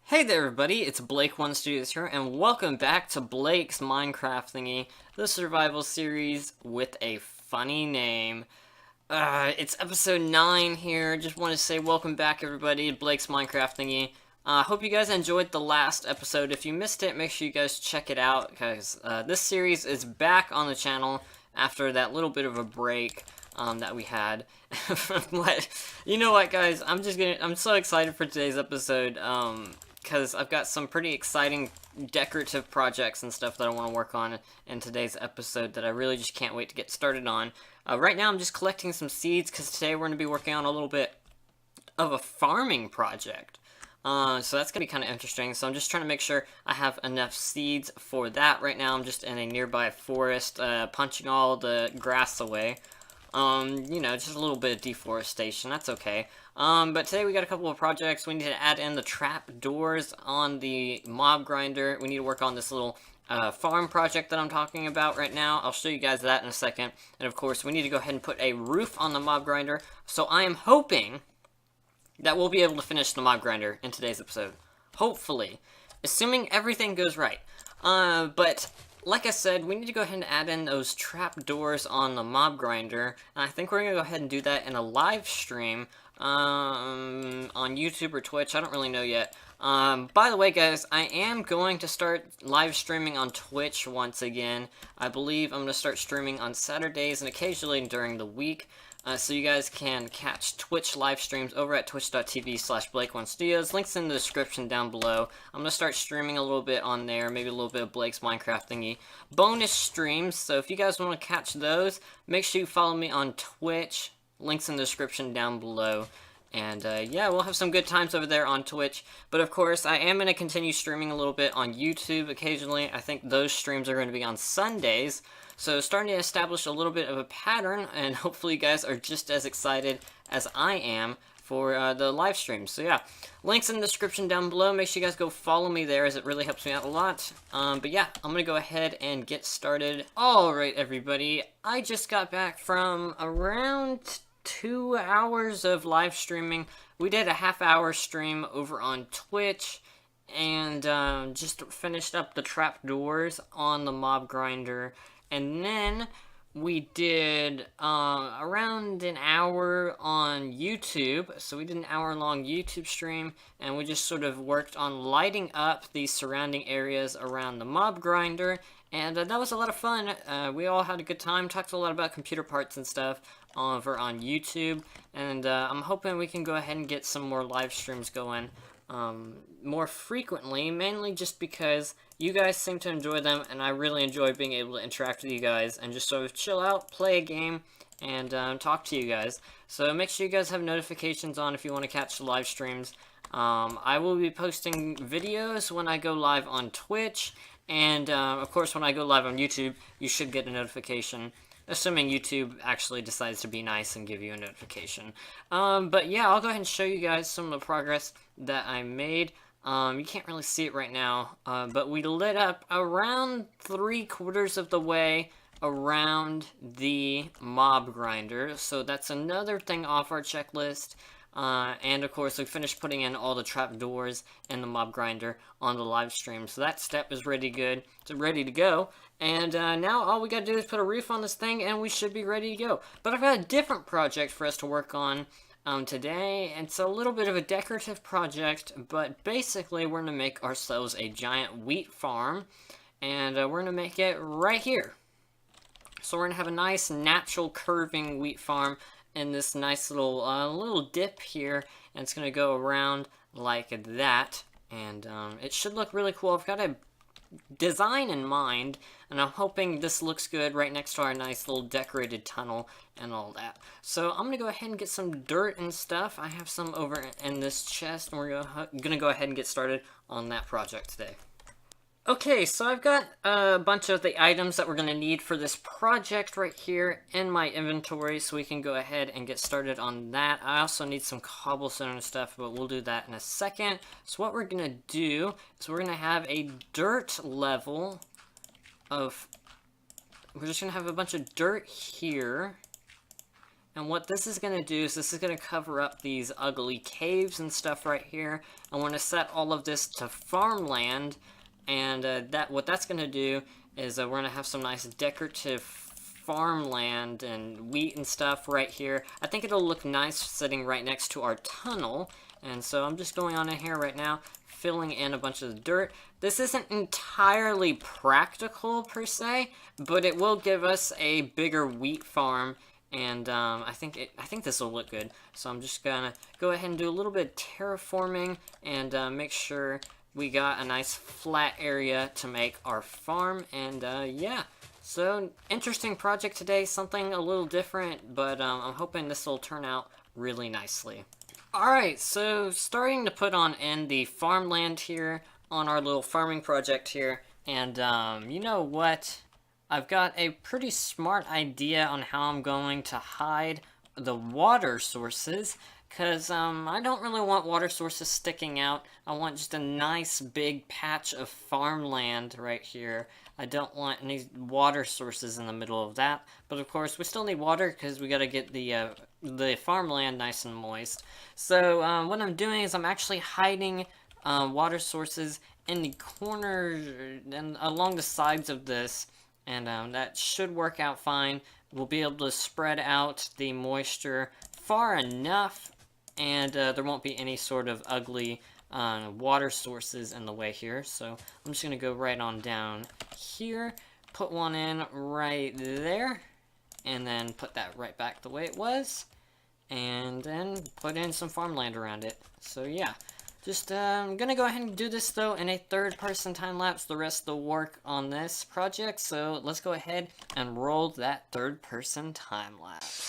Hey there everybody, it's Blake1Studios here, and welcome back to Blake's Minecraft thingy, the survival series with a funny name. It's episode 9 here. Just want to say welcome back everybody to Blake's Minecraft thingy. Hope you guys enjoyed the last episode. If you missed it, make sure you guys check it out, because this series is back on the channel after that little bit of a break that we had. But you know what, guys, I'm so excited for today's episode, because I've got some pretty exciting decorative projects and stuff that I want to work on in today's episode that I really just can't wait to get started on. Right now I'm just collecting some seeds, because today we're going to be working on a little bit of a farming project. So that's going to be kind of interesting. So I'm just trying to make sure I have enough seeds for that. Right now I'm just in a nearby forest, punching all the grass away. You know, just a little bit of deforestation, that's okay. But today we got a couple of projects. We need to add in the trap doors on the mob grinder. We need to work on this little farm project that I'm talking about right now. I'll show you guys that in a second. And of course, we need to go ahead and put a roof on the mob grinder. So I am hoping that we'll be able to finish the mob grinder in today's episode. Hopefully. Assuming everything goes right. But like I said, we need to go ahead and add in those trap doors on the mob grinder. And I think we're going to go ahead and do that in a live stream on YouTube or Twitch. I don't really know yet. By the way, guys, I am going to start live streaming on Twitch once again. I believe I'm going to start streaming on Saturdays and occasionally during the week. So you guys can catch Twitch live streams over at twitch.tv/Blake1Studios. Links in the description down below. I'm going to start streaming a little bit on there, maybe a little bit of Blake's Minecraft thingy. Bonus streams, so if you guys want to catch those, make sure you follow me on Twitch. Links in the description down below. And yeah, we'll have some good times over there on Twitch. But of course, I am going to continue streaming a little bit on YouTube occasionally. I think those streams are going to be on Sundays. So starting to establish a little bit of a pattern, and hopefully you guys are just as excited as I am for the live streams. So yeah, links in the description down below. Make sure you guys go follow me there, as it really helps me out a lot. But yeah, I'm going to go ahead and get started. Alright everybody, I just got back from around 2 hours of live streaming. We did a half-hour stream over on Twitch, and just finished up the trapdoors on the mob grinder. And then we did around an hour on YouTube. So we did an hour-long YouTube stream, and we just sort of worked on lighting up the surrounding areas around the mob grinder. And that was a lot of fun. We all had a good time, talked a lot about computer parts and stuff over on YouTube. And I'm hoping we can go ahead and get some more live streams going more frequently, mainly just because you guys seem to enjoy them, and I really enjoy being able to interact with you guys and just sort of chill out, play a game, and talk to you guys. So make sure you guys have notifications on if you want to catch the live streams. I will be posting videos when I go live on Twitch, and of course when I go live on YouTube, you should get a notification. Assuming YouTube actually decides to be nice and give you a notification. But yeah, I'll go ahead and show you guys some of the progress that I made. You can't really see it right now, but we lit up around 3/4 of the way around the mob grinder. So that's another thing off our checklist. And of course, we finished putting in all the trapdoors and the mob grinder on the live stream. So that step is ready to go. And now all we gotta do is put a roof on this thing, and we should be ready to go. But I've got a different project for us to work on today. It's a little bit of a decorative project, but basically we're gonna make ourselves a giant wheat farm, and we're gonna make it right here. So we're gonna have a nice natural curving wheat farm in this nice little dip here, and it's gonna go around like that, and it should look really cool. I've got a design in mind, and I'm hoping this looks good right next to our nice little decorated tunnel and all that. So I'm gonna go ahead and get some dirt and stuff. I have some over in this chest, and we're gonna go ahead and get started on that project today. Okay, so I've got a bunch of the items that we're going to need for this project right here in my inventory, so we can go ahead and get started on that. I also need some cobblestone and stuff, but we'll do that in a second. So what we're going to do is we're going to have a dirt level of... We're just going to have a bunch of dirt here. And what this is going to do is this is going to cover up these ugly caves and stuff right here. I want to set all of this to farmland. And what that's going to do is we're going to have some nice decorative farmland and wheat and stuff right here. I think it'll look nice sitting right next to our tunnel. And so I'm just going on in here right now, filling in a bunch of the dirt. This isn't entirely practical per se, but it will give us a bigger wheat farm. And I think this will look good. So I'm just going to go ahead and do a little bit of terraforming and make sure we got a nice flat area to make our farm, and yeah. So, interesting project today, something a little different, but I'm hoping this will turn out really nicely. Alright, so starting to put on in the farmland here on our little farming project here, and you know what? I've got a pretty smart idea on how I'm going to hide the water sources. Because I don't really want water sources sticking out. I want just a nice big patch of farmland right here. I don't want any water sources in the middle of that. But of course, we still need water because we got to get the farmland nice and moist. So what I'm doing is I'm actually hiding water sources in the corners and along the sides of this. And that should work out fine. We'll be able to spread out the moisture far enough, and there won't be any sort of ugly water sources in the way here. So I'm just going to go right on down here, put one in right there, and then put that right back the way it was, and then put in some farmland around it. So yeah, just I'm going to go ahead and do this though in a third-person time-lapse, the rest of the work on this project. So let's go ahead and roll that third-person time-lapse.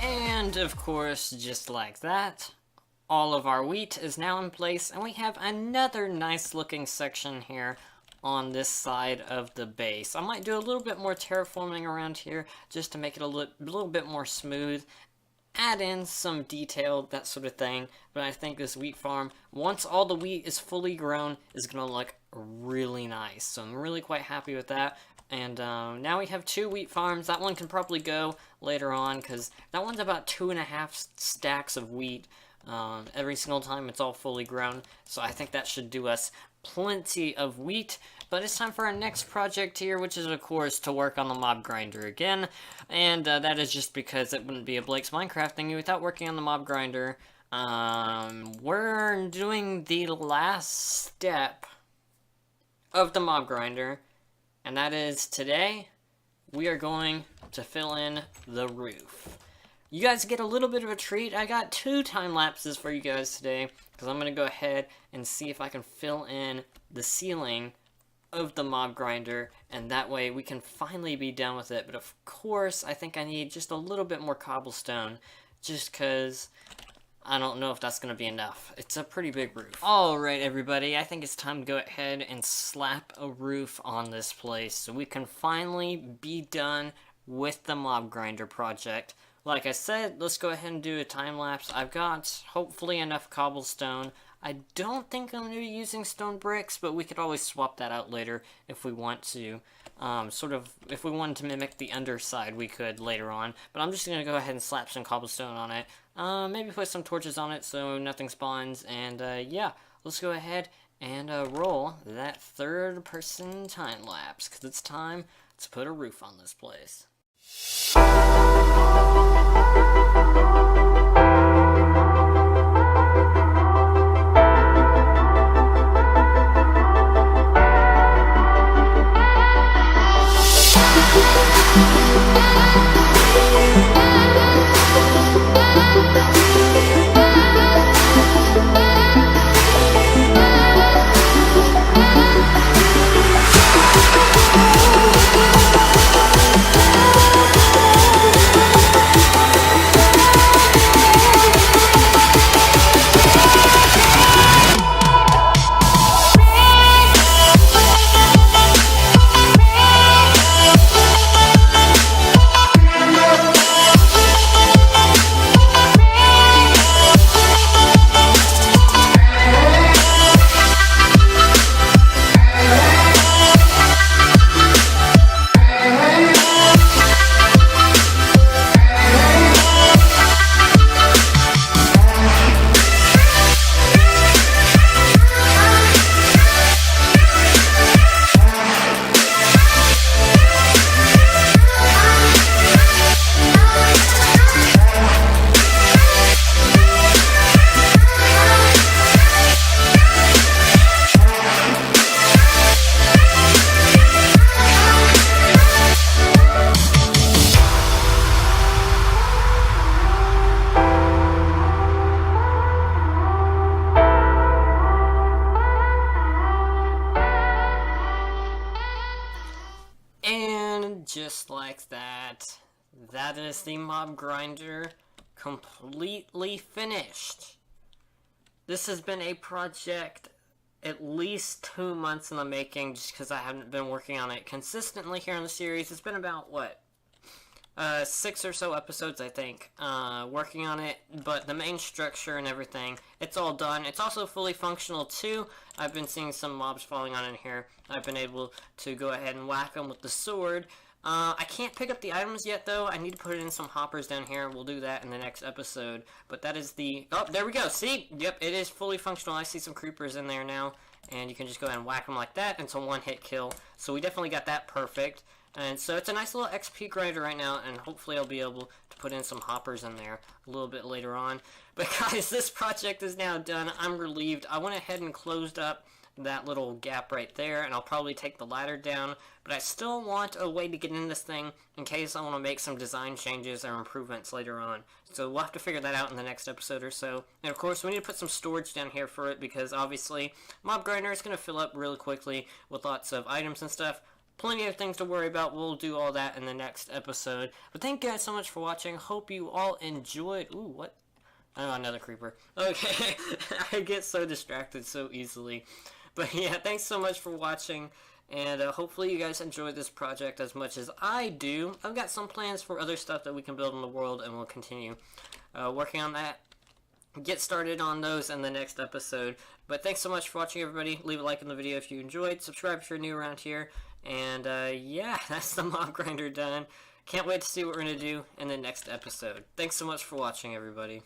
And of course, just like that, all of our wheat is now in place, and we have another nice looking section here on this side of the base. I might do a little bit more terraforming around here just to make it a little bit more smooth, add in some detail, that sort of thing. But I think this wheat farm, once all the wheat is fully grown, is going to look really nice. So I'm really quite happy with that. And now we have 2 wheat farms. That one can probably go later on, because that one's about 2.5 stacks of wheat every single time it's all fully grown. So I think that should do us plenty of wheat. But it's time for our next project here, which is, of course, to work on the mob grinder again. And that is just because it wouldn't be a Blake's Minecraft thingy without working on the mob grinder. We're doing the last step of the mob grinder. and that is today we are going to fill in the roof. You guys get a little bit of a treat. I got 2 time lapses for you guys today, because I'm going to go ahead and see if I can fill in the ceiling of the mob grinder, and that way we can finally be done with it. But of course, I think I need just a little bit more cobblestone, just because I don't know if that's going to be enough. It's a pretty big roof. Alright everybody, I think it's time to go ahead and slap a roof on this place so we can finally be done with the mob grinder project. Like I said, let's go ahead and do a time lapse. I've got hopefully enough cobblestone. I don't think I'm going to be using stone bricks, but we could always swap that out later if we want to. If we wanted to mimic the underside, we could later on. But I'm just going to go ahead and slap some cobblestone on it. Maybe put some torches on it so nothing spawns. And yeah, let's go ahead and roll that 3rd person time lapse, because it's time to put a roof on this place. Just like that, that is the mob grinder completely finished. This has been a project at least 2 months in the making, just because I haven't been working on it consistently here in the series. It's been about, what, 6 or so episodes, I think, working on it, but the main structure and everything, it's all done. It's also fully functional, too. I've been seeing some mobs falling on in here. I've been able to go ahead and whack them with the sword. I can't pick up the items yet, though. I need to put in some hoppers down here. We'll do that in the next episode. But that is the... Oh, there we go. See? Yep, it is fully functional. I see some creepers in there now. And you can just go ahead and whack them like that. It's a one-hit kill. So we definitely got that perfect. And so it's a nice little XP grinder right now. And hopefully I'll be able to put in some hoppers in there a little bit later on. But guys, this project is now done. I'm relieved. I went ahead and closed up that little gap right there, and I'll probably take the ladder down, but I still want a way to get in this thing in case I want to make some design changes or improvements later on. So we'll have to figure that out in the next episode or so. And of course, we need to put some storage down here for it, because obviously mob grinder is going to fill up really quickly with lots of items and stuff. Plenty of things to worry about. We'll do all that in the next episode. But thank you guys so much for watching. Hope you all enjoyed. Ooh, what? Oh, another creeper. Okay, I get so distracted so easily. But yeah, thanks so much for watching, and hopefully you guys enjoyed this project as much as I do. I've got some plans for other stuff that we can build in the world, and we'll continue working on that. Get started on those in the next episode. But thanks so much for watching, everybody. Leave a like on the video if you enjoyed. Subscribe if you're new around here. And yeah, that's the mob grinder done. Can't wait to see what we're going to do in the next episode. Thanks so much for watching, everybody.